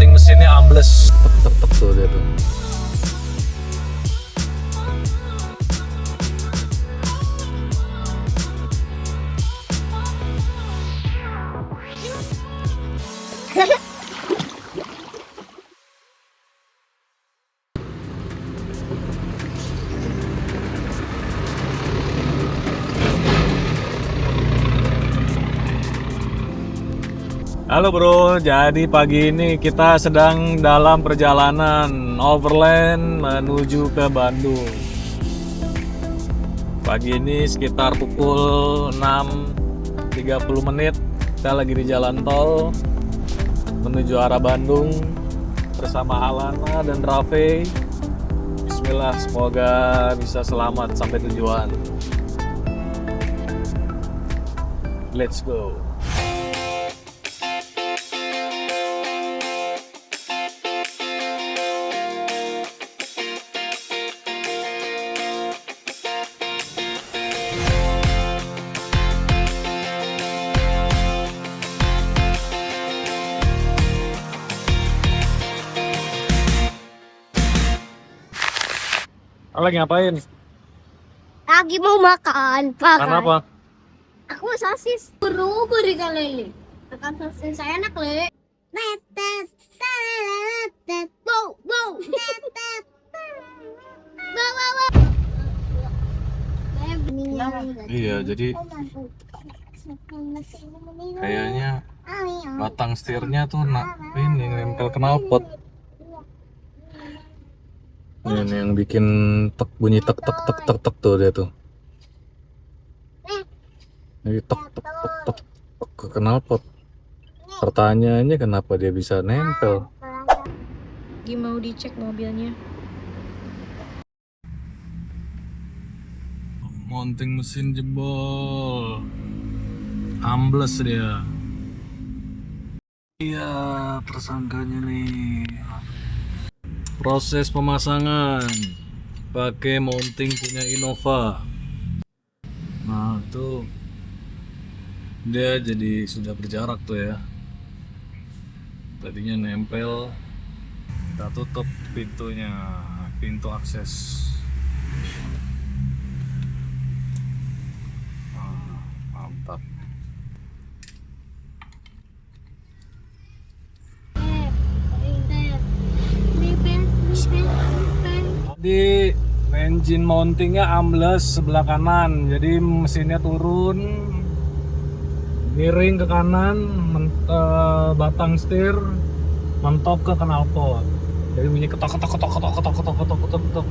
mounting mesinnya ambles. Tek tek tek tuh dia tuh. Halo bro, jadi pagi ini kita sedang dalam perjalanan overland menuju ke Bandung. Pagi ini sekitar pukul 6.30 menit, kita lagi di jalan tol menuju arah Bandung bersama Alana dan Rafe. Bismillah, semoga bisa selamat sampai tujuan. Let's go. Lagi ngapain? Lagi mau makan. Kenapa? Aku sosis. Buru beri kali. Makan sosis saya enak le. Tetes, tetes, wow, wow, tetes, wow, wow, wow. Iya, jadi kayaknya batang setirnya tuh ini nempel knalpot. Ini yang bikin bunyi tek tek tek tek tek tuh dia tuh. Ini tek tek tek tek ke knalpot. Pertanyaannya kenapa dia bisa nempel? Lagi mau dicek mobilnya. Mounting mesin jebol. Ambles dia. Iya, tersangkanya nih. Proses pemasangan pakai mounting punya Innova. Nah tuh dia jadi sudah berjarak tuh ya. Tadinya nempel, kita tutup pintunya, pintu akses. Mantap. Di engine mountingnya ambles sebelah kanan, jadi mesinnya turun miring ke kanan, batang setir mentok ke knalpot, jadi bunyi ketok ketok ketok ketok ketok ketok ketok ketok ketok.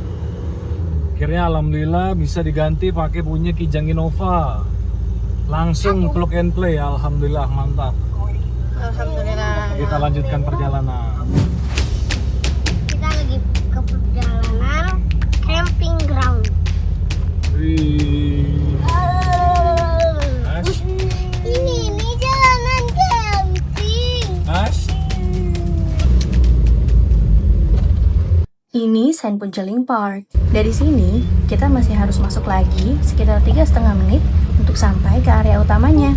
Akhirnya alhamdulillah bisa diganti pakai punya Kijang Innova, langsung plug and play. Alhamdulillah, mantap. Alhamdulillah. Kita lanjutkan perjalanan. Kita lagi ke perjalanan camping ground. Wih. Ini jalanan camping. Ini Sand Punceling Park. Dari sini kita masih harus masuk lagi sekitar 3,5 menit untuk sampai ke area utamanya.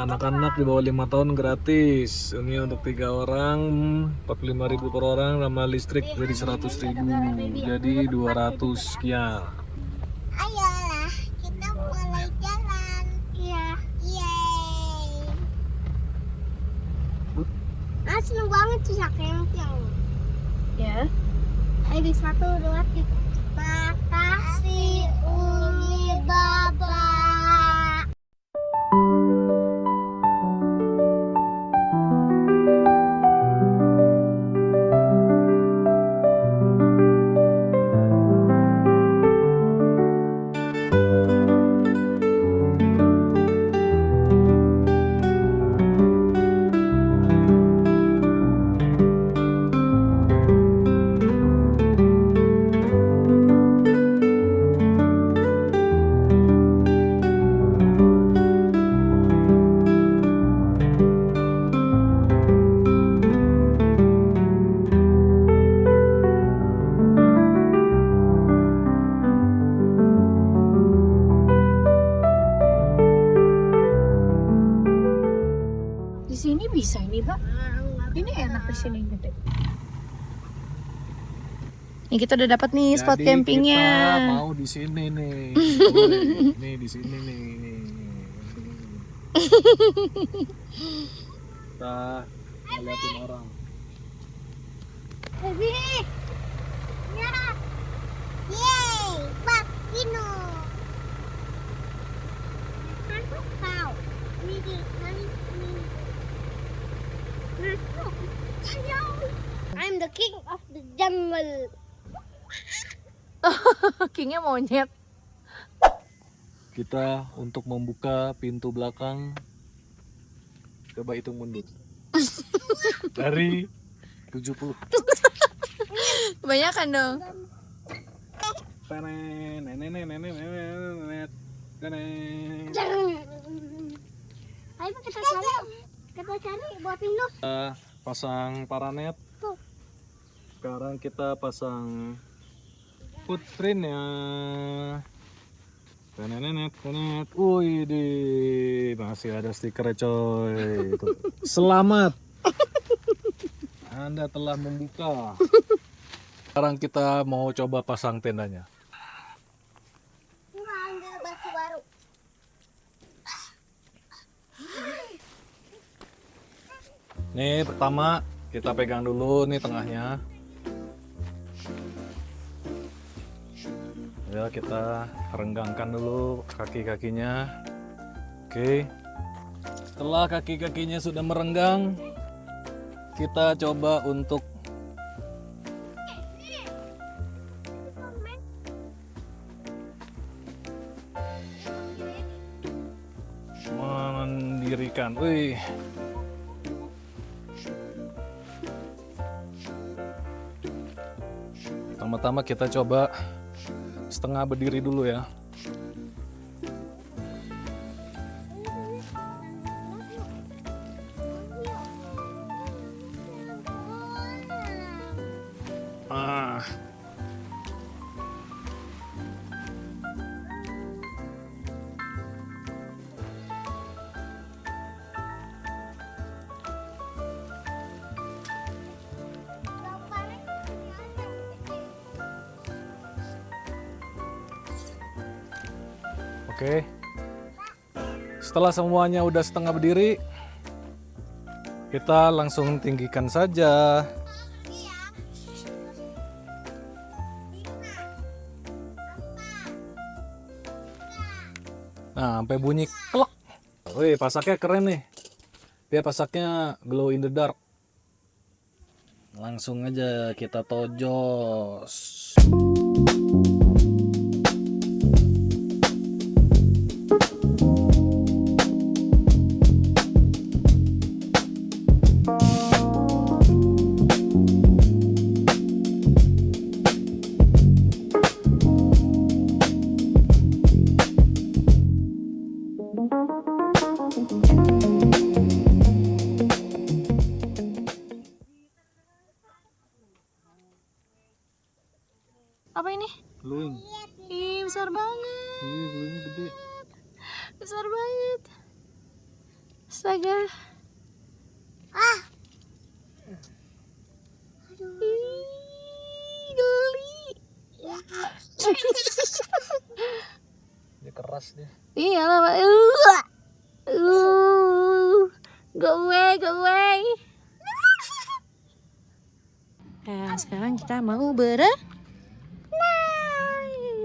Anak-anak di bawah 5 tahun gratis. Ini untuk 3 orang 45.000 per orang, sama listrik jadi 100.000, jadi 200 sekian. Ayolah, kita mulai jalan. Iya. Yeay. Seneng banget sih camping. Ya. Ayo di 1, 2, 3. Makasih Umi Bapak. bisa ini, Mbak. Ini enak di sini gede. Ini kita udah dapat nih spot Jadi campingnya. kita mau di sini nih. Boleh. Nih di sini nih. Kita ngeliatin orang. Baby. Ya. Yeay, Bakino. Masuk kau. Ini. I'm the king of the jungle. Kingnya monyet. Kita untuk membuka pintu belakang, coba hitung mundur. Dari 70. Kebanyakan dong. Ayo kita cari buat Pino. Kita pasang paranet. Sekarang kita pasang footprintnya. Tenenet. Wih, masih ada stiker coy. Selamat. Anda telah membuka. Sekarang kita mau coba pasang tendanya. Ambil batu baru. Nih pertama kita pegang dulu nih tengahnya. Ya kita renggangkan dulu kaki-kakinya. Oke. Setelah kaki-kakinya sudah merenggang, kita coba untuk mendirikan. Wih. Pertama-tama kita coba setengah berdiri dulu ya. Ah. Oke. Setelah semuanya udah setengah berdiri, kita langsung tinggikan saja. Nah, sampai bunyi klek. Wih, pasaknya keren nih. Dia pasaknya glow in the dark. Langsung aja kita tojos. Apa ini? Glowing. Ih, besar banget. Iya, glowingnya gede. Besar banget. Astaga. Ih, geli. Dia keras dia. Iya lah, Pak. Go away. Nah, sekarang kita mau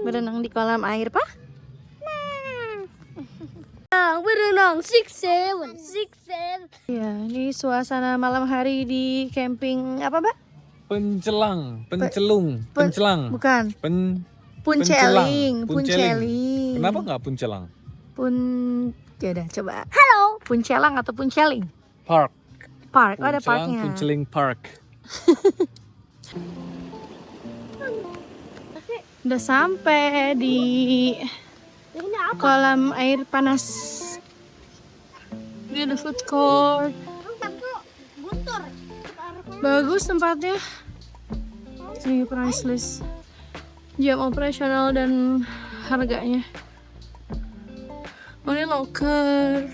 berenang di kolam air, Pak. Berenang 6-7. Ya, ini suasana malam hari di camping apa, Mbak? Pencelang. Bukan. Punceling. Punceling. Kenapa nggak puncelang? Ya udah, coba. Halo. Puncelang atau punceling? Park. Park. Oh, ada Puncelang, parknya. Punceling Park. Udah sampai di Ini apa? kolam air panas. Ini ada food court. Guntur. Bagus tempatnya. Ini price list, jam operasional dan harganya. Oh, ini locker.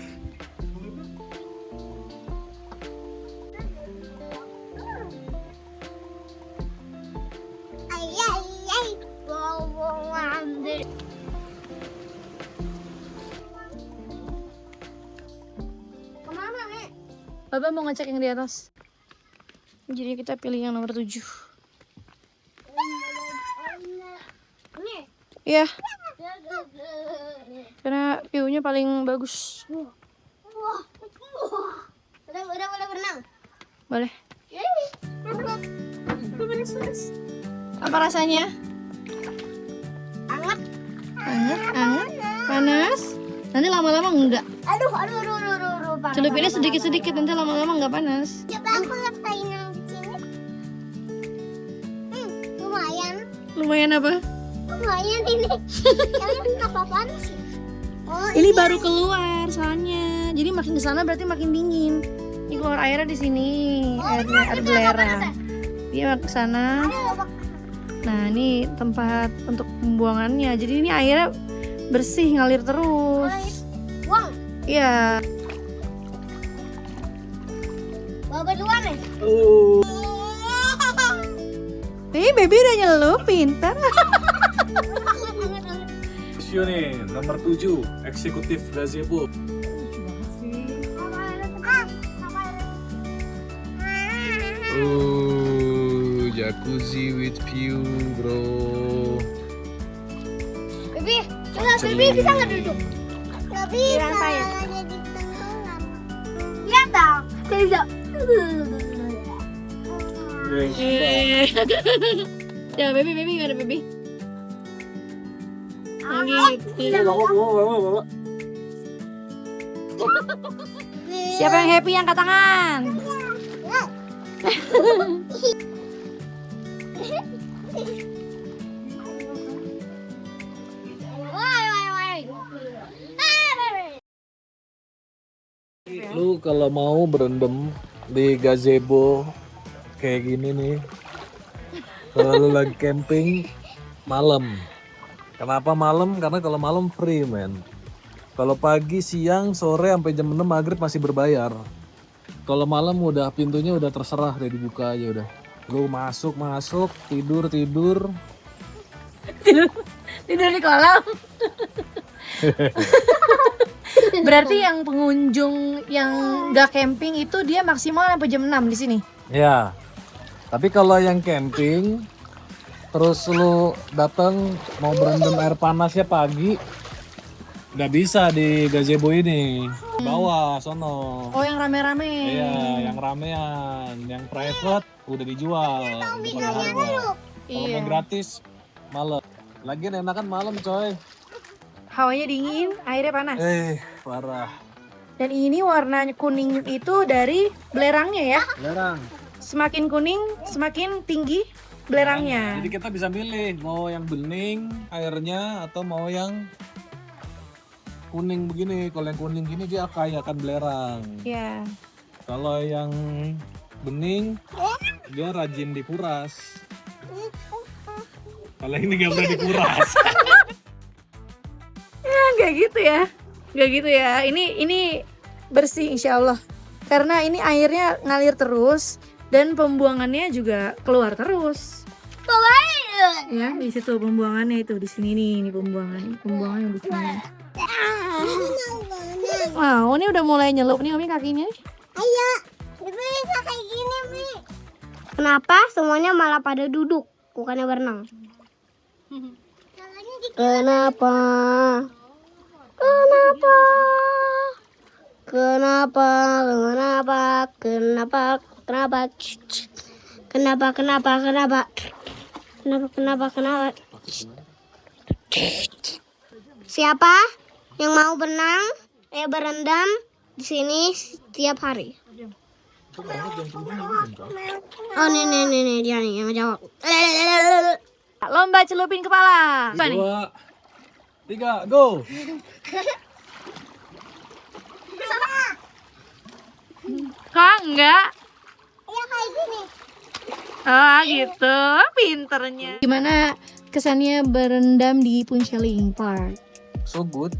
Bapak mau ngecek yang di atas. Jadi kita pilih yang nomor 7. Ini. Iya, karena view-nya paling bagus. Wah. Udah berenang. Boleh. Apa rasanya? Anget. Anget, panas. Nanti lama-lama enggak. Aduh. Celupinnya sedikit-sedikit, nanti lama-lama enggak panas. Coba aku letakkan yang di sini. Lumayan. Lumayan apa? Lumayan ini. Kalian apa-apaan sih? Oh, Ini baru keluar soalnya. Jadi makin ke sana berarti makin dingin. Ini keluar airnya di sini. Airnya ada belerang. Dia ke sana. Nah, ini tempat untuk pembuangannya. Jadi ini airnya bersih, ngalir terus. Buang. Iya. Bawa duluan nih. Baby udah nyelup, pintar. Show nih, nomor 7, eksekutif gazebo. Oh, jacuzzi with view, bro. Baby, coba baby bisa nggak duduk? Nggak bisa. Jadi tenggelam. Lihat dong. Nggak bisa. Ya, baby gimana baby? Bawa. Siapa yang happy angkat tangan? Lu kalau mau berendam di gazebo kayak gini nih, kalau lu lagi camping malam. Kenapa malam? Karena kalau malam free, men. Kalau pagi, siang, sore sampai jam 6 maghrib masih berbayar. Kalau malam udah pintunya udah terserah, udah dibuka aja udah. Lu masuk, tidur. Tidur di kolam. Berarti yang pengunjung yang gak camping itu dia maksimal sampai jam 6 di sini. Ya. Tapi kalau yang camping terus lu datang mau berendam air panasnya pagi, nggak bisa di gazebo ini. Bawah sono. Oh, yang rame-rame. Iya, yang ramean, yang private udah dijual. Udah pada harga. Kalau mau gratis malam. Lagian enakan malam, coy. Hawanya dingin, airnya panas. Parah. Dan ini warna kuning itu dari belerangnya ya. Belerang. Semakin kuning, semakin tinggi belerangnya. Jadi kita bisa milih mau yang bening airnya atau mau yang kuning begini. Kalau yang kuning gini dia kaya akan belerang. Ya. Kalau yang bening dia rajin dikuras. Kalau ini nggak pernah dikuras. Gak gitu ya. Gak gitu ya. Ini bersih insya Allah. Karena ini airnya ngalir terus dan pembuangannya juga keluar terus. Ya, di situ pembuangannya itu di sini nih, ini pembuangannya di sini. Wow, ini udah mulai nyelup nih Umi kakinya. Ayo, Bibi bisa kayak gini, Mi. Kenapa semuanya malah pada duduk, bukannya berenang? Kenapa? Kenapa? Siapa yang mau berendam di sini setiap hari? Oh, nih dia nih yang jawab. Lomba celupin kepala. Apa nih? 2, 3, go. Kok enggak? Ya kayak gini. Oh gitu, pinternya. Gimana kesannya berendam di Puncheling Park? So good.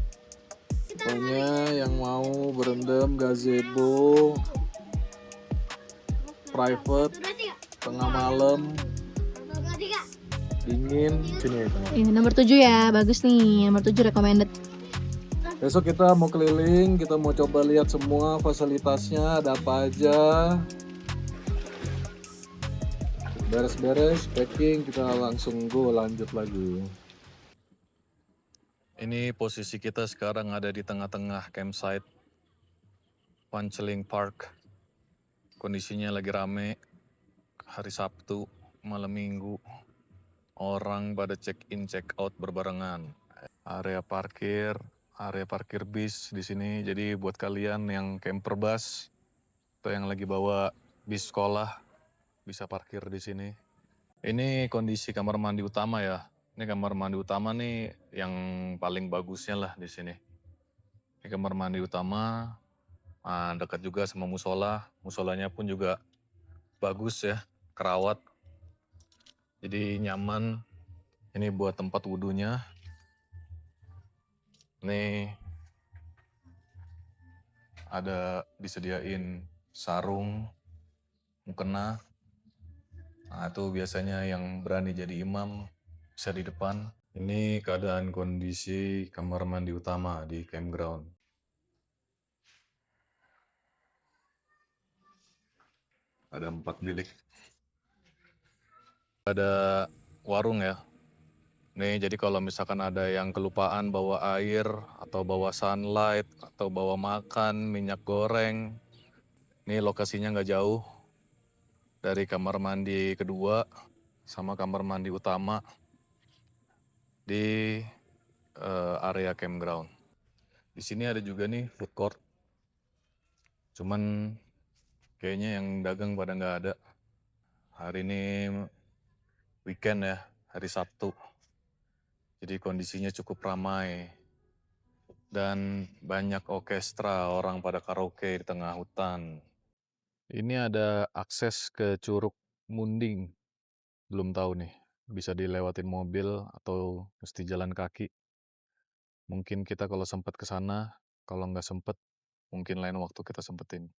Pokoknya yang mau berendam gazebo private tengah malam dingin sini. Ini nomor 7 ya, bagus nih. Nomor 7 recommended. Besok kita mau keliling, kita mau coba lihat semua fasilitasnya, ada apa aja. Beres-beres, packing, kita langsung go lanjut lagi. Ini posisi kita sekarang ada di tengah-tengah campsite Panceling Park. Kondisinya lagi rame, hari Sabtu, malam Minggu. Orang pada check in, check out berbarengan. Area parkir bis di sini. Jadi buat kalian yang camper bus atau yang lagi bawa bis sekolah bisa parkir di sini. Ini kondisi kamar mandi utama ya. Ini kamar mandi utama nih yang paling bagusnya lah di sini. Ini kamar mandi utama, dekat juga sama musola. Musolanya pun juga bagus ya, kerawat. Jadi nyaman. Ini buat tempat wudhunya. Nih ada disediain sarung, mukena. Nah itu biasanya yang berani jadi imam bisa di depan. Ini keadaan kondisi kamar mandi utama di campground. Ada 4 bilik. Ada warung ya. Nih jadi kalau misalkan ada yang kelupaan bawa air atau bawa sunlight atau bawa makan, minyak goreng. Nih lokasinya nggak jauh dari kamar mandi kedua sama kamar mandi utama di area campground. Di sini ada juga nih food court. Cuman kayaknya yang dagang pada nggak ada. Hari ini weekend ya, hari Sabtu. Jadi kondisinya cukup ramai. Dan banyak orkestra, orang pada karaoke di tengah hutan. Ini ada akses ke Curug Munding. Belum tahu nih, bisa dilewatin mobil atau mesti jalan kaki. Mungkin kita kalau sempat ke sana, kalau nggak sempet, mungkin lain waktu kita sempetin.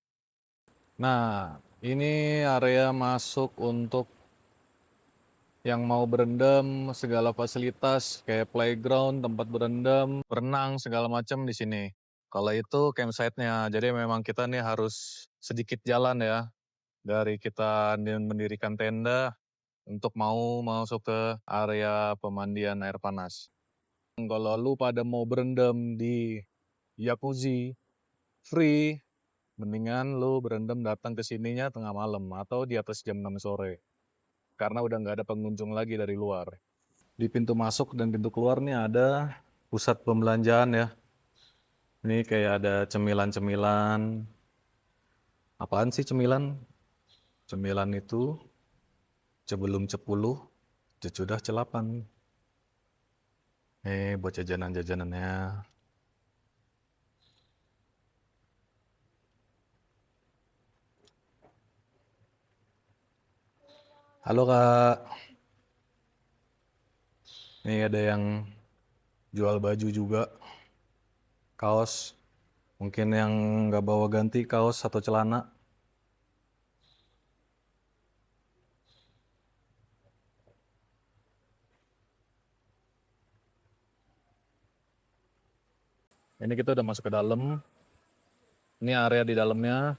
Nah, ini area masuk untuk yang mau berendam, segala fasilitas kayak playground, tempat berendam, berenang, segala macam di sini. Kalau itu campsite-nya, jadi memang kita nih harus sedikit jalan ya dari kita mendirikan tenda untuk mau masuk ke area pemandian air panas. Kalau lu pada mau berendam di jacuzzi free, mendingan lu berendam datang ke sininya tengah malam atau di atas jam 6 sore. Karena udah nggak ada pengunjung lagi dari luar. Di pintu masuk dan pintu keluar nih ada pusat pembelanjaan ya. Ini kayak ada cemilan-cemilan. Apaan sih cemilan? Cemilan itu sebelum 10, sesudah celapan. Buat jajanan-jajanannya. Halo Kak. Nih ada yang jual baju juga. Kaos. Mungkin yang nggak bawa ganti kaos atau celana. Ini kita udah masuk ke dalam. Ini area di dalamnya.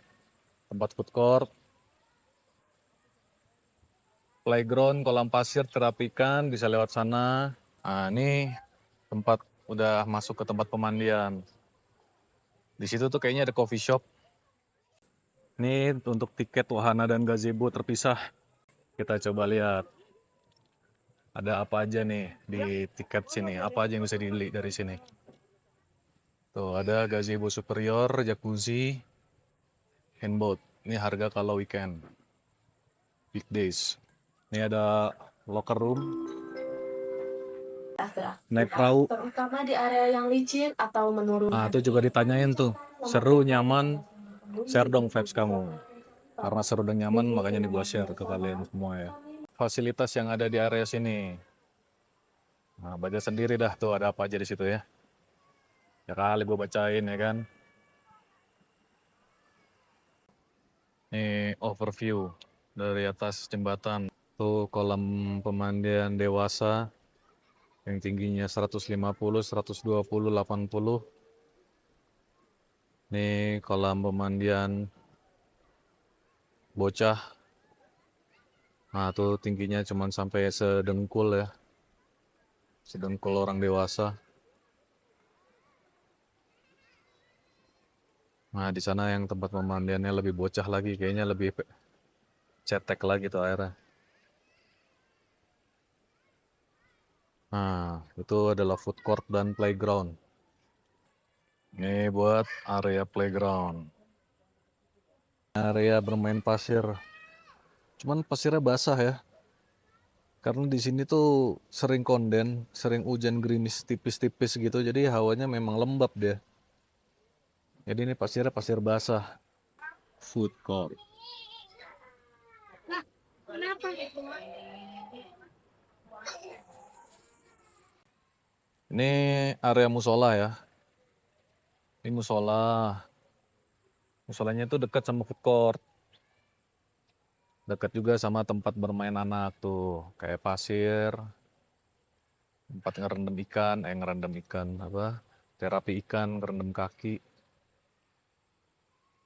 Tempat food court. Playground, kolam pasir, terapikan, bisa lewat sana. Nah, ini tempat udah masuk ke tempat pemandian. Di situ tuh kayaknya ada coffee shop. Ini untuk tiket wahana dan gazebo terpisah. Kita coba lihat. Ada apa aja nih di tiket sini? Apa aja yang bisa dibeli dari sini? Tuh, ada gazebo superior, jacuzzi, handboat. Ini harga kalau weekend. Weekdays. Ini ada locker room. Naik perahu. Terutama di area yang licin atau menurun. Nah, itu juga ditanyain tuh. Seru, nyaman. Share dong vibes kamu. Karena seru dan nyaman, makanya nih gua share ke kalian semua ya. Fasilitas yang ada di area sini. Nah, baca sendiri dah tuh ada apa aja di situ ya. Ya kali gue bacain ya kan. Nih overview dari atas jembatan. Tuh kolam pemandian dewasa yang tingginya 150, 120, 80. Nih kolam pemandian bocah. Nah, tuh tingginya cuman sampai sedengkul ya. Sedengkul orang dewasa. Nah, di sana yang tempat pemandiannya lebih bocah lagi, kayaknya lebih cetek lagi tuh airnya. Nah, itu adalah food court dan playground. Ini buat area playground. Area bermain pasir. Cuman pasirnya basah ya. Karena di sini tuh sering konden, sering hujan gerimis tipis-tipis gitu, jadi hawanya memang lembab dia. Jadi ini pasirnya pasir basah. Food court. Kenapa? Ini area musola ya. Ini musola. Musolanya itu dekat sama food court. Dekat juga sama tempat bermain anak tuh. Kayak pasir. Tempat ngerendam ikan apa? Terapi ikan, ngerendam kaki.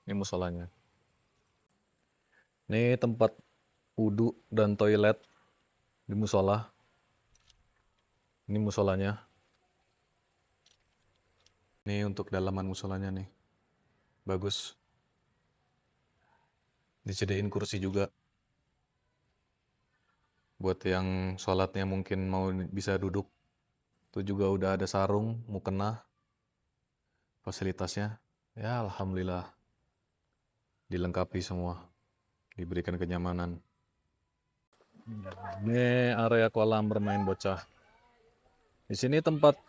Ini musolanya. Ini tempat wudhu dan toilet di musola. Ini musolanya. Ini untuk dalaman musolanya nih. Bagus. Disediain kursi juga. Buat yang sholatnya mungkin mau bisa duduk. Itu juga udah ada sarung, mukena. Fasilitasnya. Ya alhamdulillah. Dilengkapi semua. Diberikan kenyamanan. Ini area kolam bermain bocah. Di sini tempat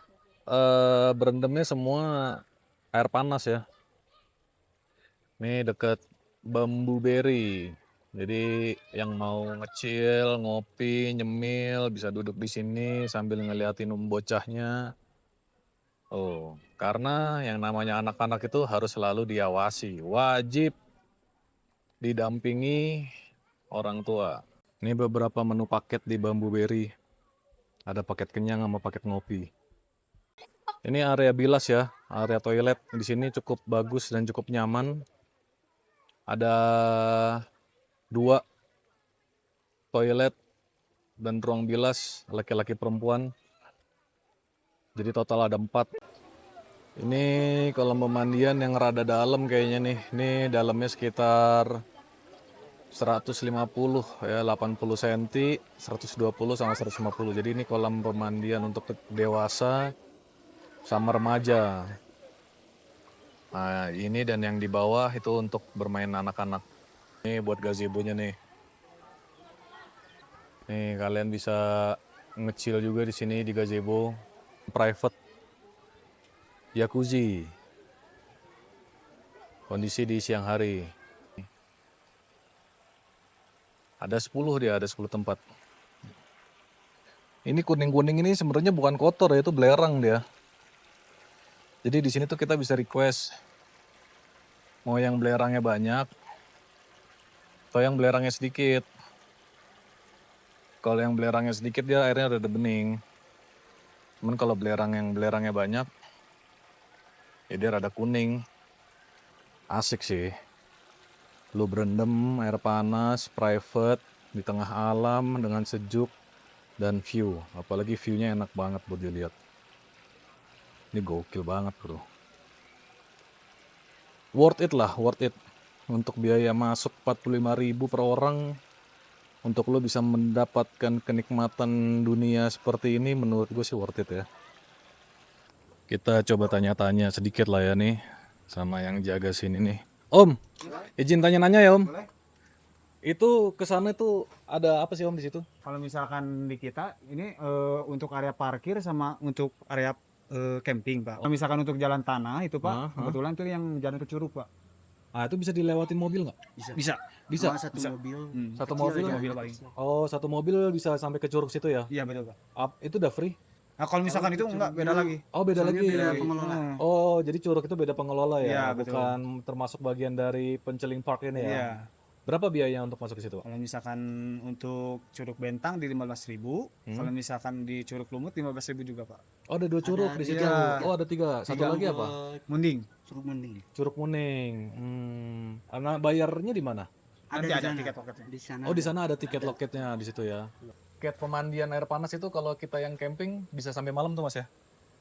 berendamnya semua air panas ya. Ini dekat Bambu Berry. Jadi yang mau ngecil, ngopi, nyemil bisa duduk di sini sambil ngeliatin bocahnya. Oh, karena yang namanya anak-anak itu harus selalu diawasi, wajib didampingi orang tua. Ini beberapa menu paket di Bambu Berry. Ada paket kenyang sama paket ngopi. Ini area bilas ya, area toilet di sini cukup bagus dan cukup nyaman. Ada 2 toilet dan ruang bilas laki-laki perempuan. Jadi total ada 4. Ini kolam pemandian yang rada dalam kayaknya nih. Ini dalamnya sekitar 150 ya, 80 cm, 120 sama 150. Jadi ini kolam pemandian untuk dewasa sama remaja. Nah, ini dan yang di bawah itu untuk bermain anak-anak. Ini buat gazebo-nya nih. Nih kalian bisa ngecil juga di sini di gazebo. Private jacuzzi. Kondisi di siang hari. Ada 10 dia, ada 10 tempat. Ini kuning-kuning ini sebenarnya bukan kotor ya, itu belerang dia. Jadi di sini tuh kita bisa request mau yang belerangnya banyak atau yang belerangnya sedikit. Kalau yang belerangnya sedikit dia airnya rada bening. Cuman kalau belerangnya banyak ya dia rada kuning. Asik sih. Lu berendam air panas, private di tengah alam dengan sejuk dan view. Apalagi view-nya enak banget buat dilihat. Ini gokil banget bro. Worth it lah, worth it. Untuk biaya masuk 45.000 per orang. Untuk lo bisa mendapatkan kenikmatan dunia seperti ini menurut gue sih worth it ya. Kita coba tanya-tanya sedikit lah ya nih. Sama yang jaga sini nih. Om, izin tanya-nanya ya om. Boleh. Itu kesana tuh ada apa sih om di situ? Kalau misalkan di kita ini untuk area parkir sama untuk area camping pak. Kalau misalkan untuk jalan tanah itu pak, kebetulan itu yang jalan ke Curug pak. Ah itu bisa dilewatin mobil nggak? Bisa. Bisa. Cuma satu mobil. Satu Kecil mobil? aja, mobil paling. Oh satu mobil bisa sampai ke Curug situ ya? Iya betul pak. Itu udah free? Nah kalau misalkan itu enggak beda lagi. Oh beda Soalnya lagi. beda pengelola. Oh jadi Curug itu beda pengelola ya? Iya, betul. Bukan termasuk bagian dari Penceling Park ini ya? Iya. Berapa biaya untuk masuk ke situ? Kalau misalkan untuk Curug Bentang di 15.000, kalau misalkan di Curug Lumut 15.000 juga pak. Oh ada 2 curug di situ. iya. Oh ada 3. Satu lagi apa? Munding. Curug Muning. Karena bayarnya di mana? Nanti ada tiket loketnya. Di sana. Oh, di sana ada tiket loketnya di situ ya. Tiket pemandian air panas itu kalau kita yang camping bisa sampai malam tuh Mas ya?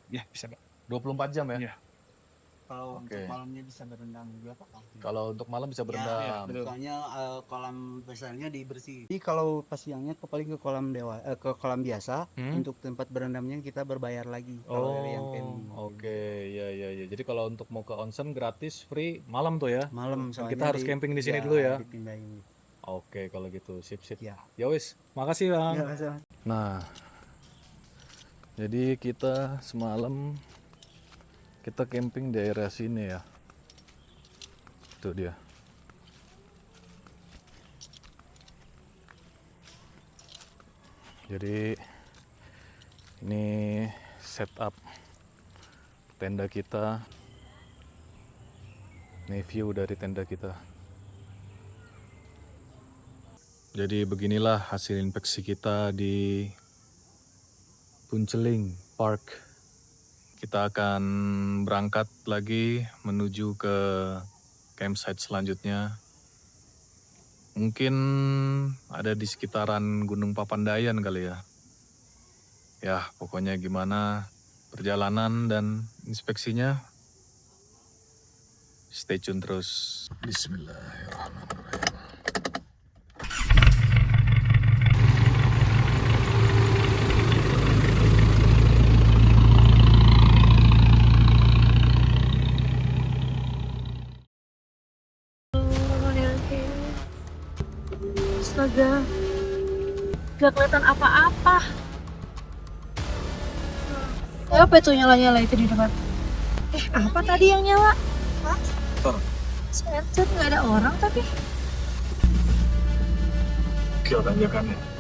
Ya, bisa, Pak. 24 jam ya? Iya. Kalau Oke. untuk malamnya bisa berendam juga Pak. Kalau untuk malam bisa berendam. Soalnya kolam besarnya dibersih. Jadi kalau pas siangnya paling ke kolam ke kolam biasa. Untuk tempat berendamnya kita berbayar lagi. Kalau yang camping. Oke, ya. Jadi kalau untuk mau ke onsen gratis, free malam tuh ya? Malam soalnya Kita harus camping di sini dulu ya? Dipindahin. Oke, kalau gitu sip. Ya. Ya wis, makasih Bang. Ya, Mas. Nah, jadi kita semalam kita camping di daerah sini ya. Itu dia. Jadi ini setup tenda kita. Ini view dari tenda kita. Jadi beginilah hasil inspeksi kita di Punceling Park. Kita akan berangkat lagi menuju ke campsite selanjutnya. Mungkin ada di sekitaran Gunung Papandayan kali ya. Ya, pokoknya gimana perjalanan dan inspeksinya. Stay tune terus. Bismillahirrahmanirrahim. Astaga, gak kelihatan apa-apa. Apa itu nyala-nyala itu di depan? Apa tadi yang nyala? Hah? Sensor, nggak ada orang tapi. Gila tanjakannya.